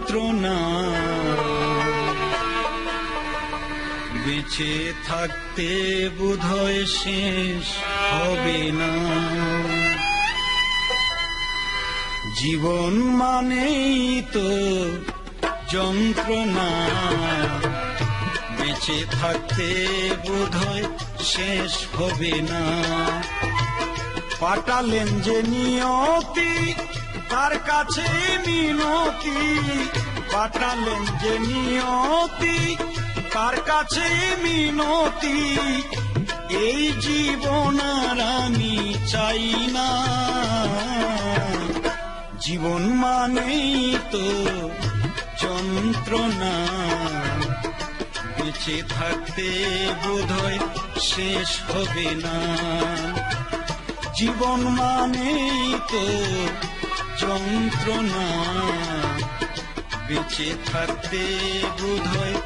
যন্ত্রণা বেঁচে থাকতে বোধহয় শেষ হবে না। জীবন মানেই তো যন্ত্রণা বেঁচে থাকতে বোধহয় শেষ হবে না। পাঠালেন যে নিয়তি তার কাছে মিনতি, পাঠালেন যে নিয়তি তার কাছে মিনতি, এই জীবন আর আমি চাই না। জীবন মানেই তো যন্ত্রণা বেঁচে থাকতে বোধহয় শেষ হবে না। জীবন মানেই তো যন্ত্রণা বেঁচে থাকতে বোধহয়